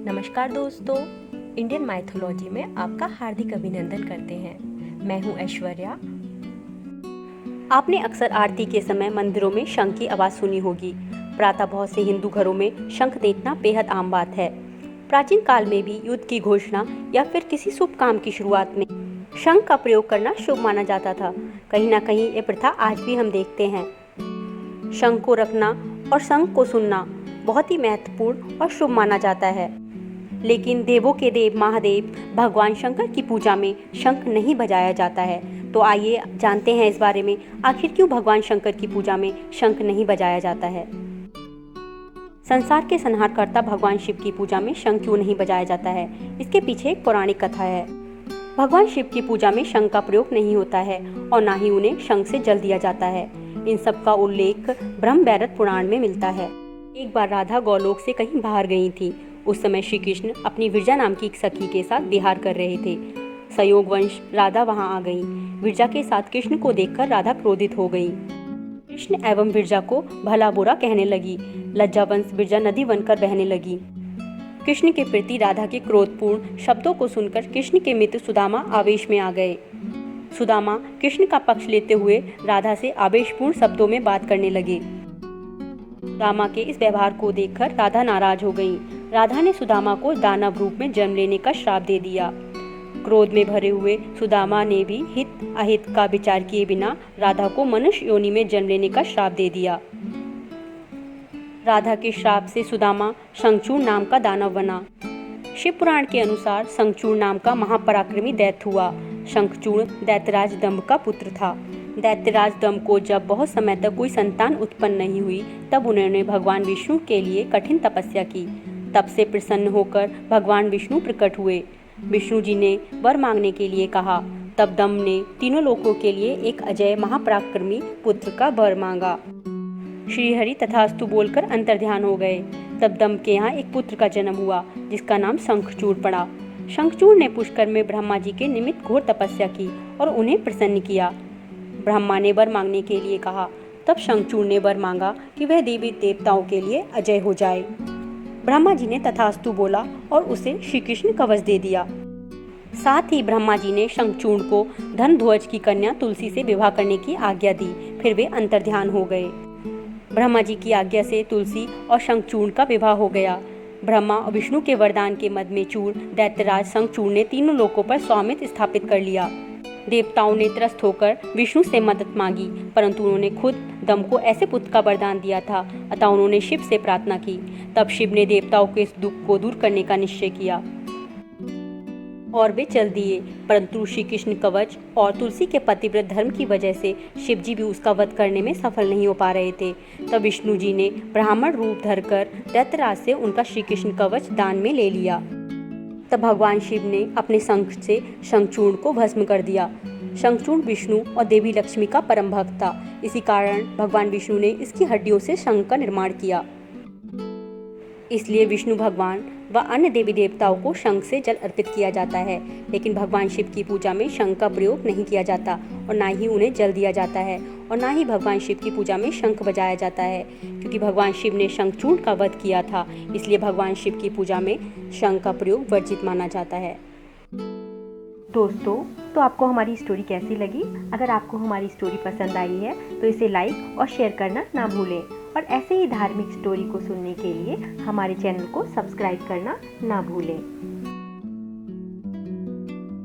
नमस्कार दोस्तों, Indian mythology में आपका हार्दिक अभिनंदन करते हैं। मैं हूं ऐश्वर्या। आपने अक्सर आरती के समय मंदिरों में शंख की आवाज़ सुनी होगी। प्रातः बहुत से हिंदू घरों में शंख देखना बेहद आम बात है। प्राचीन काल में भी युद्ध की घोषणा या फिर किसी शुभ काम की शुरुआत में शंख का प्रयोग करना शुभ माना जाता था। कहीं ना कहीं ये प्रथा आज भी हम देखते हैं। शंख को रखना और शंख को सुनना बहुत ही महत्वपूर्ण और शुभ माना जाता है। लेकिन देवों के देव महादेव भगवान शंकर की पूजा में शंख नहीं बजाया जाता है। तो आइए जानते हैं इस बारे में, आखिर क्यों भगवान शंकर की पूजा में शंख नहीं बजाया जाता है। संसार के संहारकर्ता भगवान शिव की पूजा में शंख क्यों नहीं बजाया जाता है, इसके पीछे एक पौराणिक कथा है। भगवान शिव की पूजा में शंख का प्रयोग नहीं होता है और ना ही उन्हें शंख से जल दिया जाता है। इन सब का उल्लेख ब्रह्म वैवर्त पुराण में मिलता है। एक बार राधा गौलोक से कहीं बाहर गई थी। उस समय श्री कृष्ण अपनी विरजा नाम की एक सखी के साथ विहार कर रहे थे। संयोगवश राधा वहां आ गई। विरजा के साथ कृष्ण को देखकर राधा क्रोधित हो गई। कृष्ण एवं विरजा को भला बुरा कहने लगी। लज्जावंश विरजा नदी बनकर बहने लगी। कृष्ण के प्रति राधा के क्रोधपूर्ण शब्दों को सुनकर कृष्ण के मित्र सुदामा आवेश में आ गए। सुदामा कृष्ण का पक्ष लेते हुए राधा से आवेशपूर्ण शब्दों में बात करने लगे। सुदामा के इस व्यवहार को देखकर राधा नाराज हो गई। राधा ने सुदामा को दानव रूप में जन्म लेने का श्राप दे दिया। क्रोध में भरे हुए सुदामा ने भी हित अहित का विचार किए बिना राधा को मनुष्य योनि में जन्म लेने का श्राप दे दिया। राधा के श्राप से सुदामा शंखचूड़ नाम का दानव बना। शिव पुराण के अनुसार शंखचूड़ नाम का महापराक्रमी दैत्य हुआ। शंखचूड़ दैत्यराज दंभ का पुत्र था। दैत्यराज दंभ को जब बहुत समय तक कोई संतान उत्पन्न नहीं हुई, तब उन्होंने भगवान विष्णु के लिए कठिन तपस्या की। तब से प्रसन्न होकर भगवान विष्णु प्रकट हुए। विष्णु जी ने वर मांगने के लिए कहा। तब दंभ ने तीनों लोकों के लिए एक अजय महापराक्रमी पुत्र का वर मांगा। श्रीहरि तथास्तु बोलकर अंतर्ध्यान हो गए। तब दंभ के यहाँ एक पुत्र का जन्म हुआ, जिसका नाम शंखचूड़ पड़ा। शंखचूड़ ने पुष्कर में ब्रह्मा जी के निमित्त घोर तपस्या की और उन्हें प्रसन्न किया। ब्रह्मा ने वर मांगने के लिए कहा। तब शंखचूड़ ने वर मांगा कि वह देवी देवताओं के लिए अजय हो जाए। ब्रह्मा जी ने तथास्तु बोला और उसे श्री कृष्ण कवच दे दिया। साथ ही ब्रह्मा जी ने शंखचूड़ को धनध्वज की कन्या तुलसी से विवाह करने की आज्ञा दी। फिर वे अंतर्ध्यान हो गए। ब्रह्मा जी की आज्ञा से तुलसी और शंखचूड़ का विवाह हो गया। ब्रह्मा और विष्णु के वरदान के मद में चूड़ दैत्यराज शंखचूड़ ने तीनों लोकों पर स्वामित्व स्थापित कर लिया। देवताओं ने त्रस्त होकर विष्णु से मदद मांगी, परंतु उन्होंने खुद दंभ को ऐसे पुत्र का वरदान दिया था, अतः उन्होंने शिव से प्रार्थना की। तब शिव ने देवताओं के इस दुख को दूर करने का निश्चय किया और वे चल दिए। परंतु श्री कृष्ण कवच और तुलसी के पतिव्रत धर्म की वजह से शिव जी भी उसका वध करने में सफल नहीं हो पा रहे थे। तब विष्णु जी ने ब्राह्मण रूप धरकर दैत्यराज से उनका श्री कृष्ण कवच दान में ले लिया। तब भगवान शिव ने अपने शंख से शंखचूड़ को भस्म कर दिया। शंखचूड़ विष्णु और देवी लक्ष्मी का परम भक्त था। इसी कारण भगवान विष्णु ने इसकी हड्डियों से शंख का निर्माण किया। इसलिए विष्णु भगवान व अन्य देवी देवताओं को शंख से जल अर्पित किया जाता है। लेकिन भगवान शिव की पूजा में शंख का प्रयोग नहीं किया जाता और ना ही उन्हें जल दिया जाता है और ना ही भगवान शिव की पूजा में शंख बजाया जाता है, क्योंकि भगवान शिव ने शंखचूड़ का वध किया था। इसलिए भगवान शिव की पूजा में शंख का प्रयोग वर्जित माना जाता है। दोस्तों, तो आपको हमारी स्टोरी कैसी लगी? अगर आपको हमारी स्टोरी पसंद आई है तो इसे लाइक और शेयर करना ना भूलें और ऐसे ही धार्मिक स्टोरी को सुनने के लिए हमारे चैनल को सब्सक्राइब करना ना भूलें।